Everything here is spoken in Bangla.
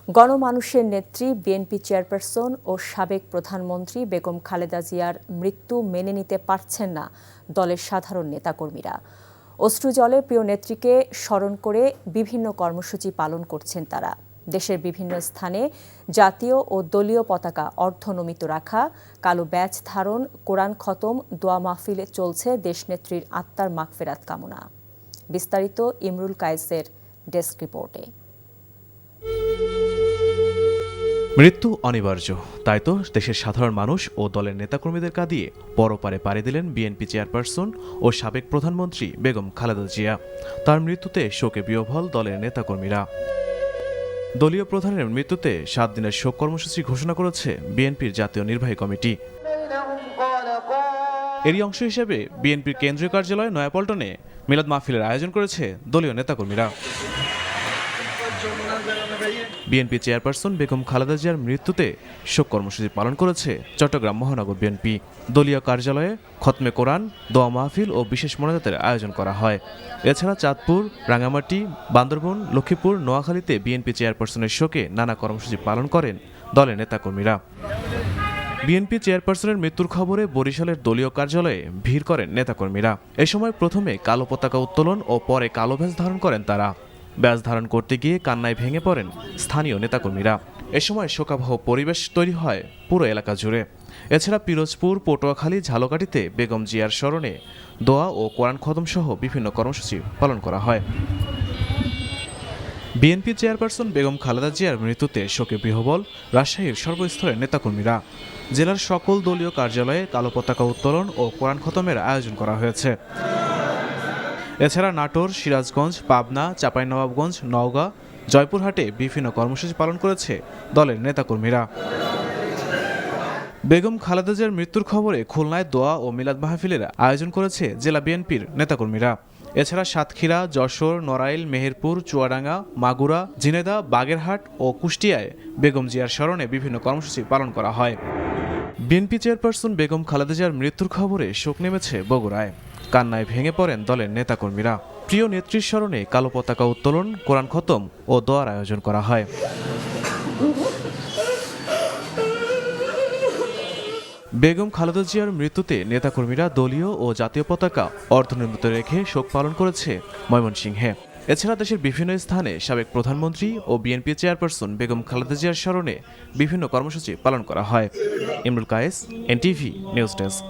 গণমানুষের নেত্রী বিএনপি চেয়ারপারসন ও সাবেক প্রধানমন্ত্রী বেগম খালেদা জিয়ার মৃত্যু মেনে নিতে পারছেন না দলের সাধারণ নেতাকর্মীরা। অশ্রুজলে প্রিয় নেত্রীকে স্মরণ করে বিভিন্ন কর্মসূচি পালন করছেন তারা। দেশের বিভিন্ন স্থানে জাতীয় ও দলীয় পতাকা অর্ধনমিত রাখা, কালো ব্যাজ ধারণ, কোরআন খতম, দোয়া মাহফিলে চলছে দেশনেত্রীর আত্মার মাগফিরাত কামনা। বিস্তারিত ইমরুল কায়েসের ডেস্ক রিপোর্টে। মৃত্যু অনিবার্য, তাই তো দেশের সাধারণ মানুষ ও দলের নেতাকর্মীদের কাঁদিয়ে পরপারে পাড়ি দিলেন বিএনপি চেয়ারপারসন ও সাবেক প্রধানমন্ত্রী বেগম খালেদা জিয়া। তার মৃত্যুতে শোকে বিহ্বল দলের নেতাকর্মীরা। দলীয় প্রধানের মৃত্যুতে 7 দিনের শোক কর্মসূচি ঘোষণা করেছে বিএনপির জাতীয় নির্বাহী কমিটি। এরই অংশ হিসেবে বিএনপির কেন্দ্রীয় কার্যালয় নয়াপল্টনে মিলাদ মাহফিলের আয়োজন করেছে দলীয় নেতাকর্মীরা। বিএনপি চেয়ারপারসন বেগম খালেদা জিয়ার মৃত্যুতে শোক কর্মসূচি পালন করেছে চট্টগ্রাম মহানগর বিএনপি। দলীয় কার্যালয়ে খতমে কোরআন, দোয়া মাহফিল ও বিশেষ মোনাজাতের আয়োজন করা হয়। এছাড়া চাঁদপুর, রাঙামাটি, বান্দরবান, লক্ষ্মীপুর, নোয়াখালীতে বিএনপি চেয়ারপারসনের শোকে নানা কর্মসূচি পালন করেন দলের নেতাকর্মীরা। বিএনপি চেয়ারপারসনের মৃত্যুর খবরে বরিশালের দলীয় কার্যালয়ে ভিড় করেন নেতাকর্মীরা। এ সময় প্রথমে কালো পতাকা উত্তোলন ও পরে কালো ব্যাজ ধারণ করেন তারা। ব্যাজ ধারণ করতে গিয়ে কান্নায় ভেঙে পড়েন স্থানীয় নেতাকর্মীরা। এ সময় শোকাবহ পরিবেশ তৈরি হয় পুরো এলাকা জুড়ে। এছাড়া পিরোজপুর, পটুয়াখালী, ঝালকাঠিতে বেগম জিয়ার স্মরণে দোয়া ও কোরআন খতম সহ বিভিন্ন কর্মসূচি পালন করা হয়। বিএনপি চেয়ারপারসন বেগম খালেদা জিয়ার মৃত্যুতে শোকে বিহ্বল রাজশাহীর সর্বস্তরের নেতাকর্মীরা। জেলার সকল দলীয় কার্যালয়ে কালো পতাকা উত্তোলন ও কোরআন খতমের আয়োজন করা হয়েছে। এছাড়া নাটোর, সিরাজগঞ্জ, পাবনা, চাঁপাইনবাবগঞ্জ, নওগাঁ, জয়পুরহাটে বিভিন্ন কর্মসূচি পালন করেছে দলের নেতাকর্মীরা। বেগম খালেদা জিয়ার মৃত্যুর খবরে খুলনায় দোয়া ও মিলাদ মাহফিলের আয়োজন করেছে জেলা বিএনপির নেতাকর্মীরা। এছাড়া সাতক্ষীরা, যশোর, নড়াইল, মেহেরপুর, চুয়াডাঙ্গা, মাগুরা, ঝিনেদা, বাগেরহাট ও কুষ্টিয়ায় বেগম জিয়ার স্মরণে বিভিন্ন কর্মসূচি পালন করা হয়। বিএনপি চেয়ারপারসন বেগম খালেদা জিয়ার মৃত্যুর খবরে শোক নেমেছে বগুড়ায়। কান্নায় ভেঙে পড়েন দলের নেতাকর্মীরা। প্রিয় নেত্রীর স্মরণে কালো পতাকা উত্তোলন, কোরআন খতম ও দোয়ার আয়োজন করা হয়। বেগম খালেদা জিয়ার মৃত্যুতে নেতাকর্মীরা দলীয় ও জাতীয় পতাকা অর্ধনির্মিত রেখে শোক পালন করেছে ময়মনসিংহে। এছাড়া দেশের বিভিন্ন স্থানে সাবেক প্রধানমন্ত্রী ও বিএনপি চেয়ারপারসন বেগম খালেদা জিয়ার স্মরণে বিভিন্ন কর্মসূচি পালন করা হয়। Imrul Kayes, NTV news desk.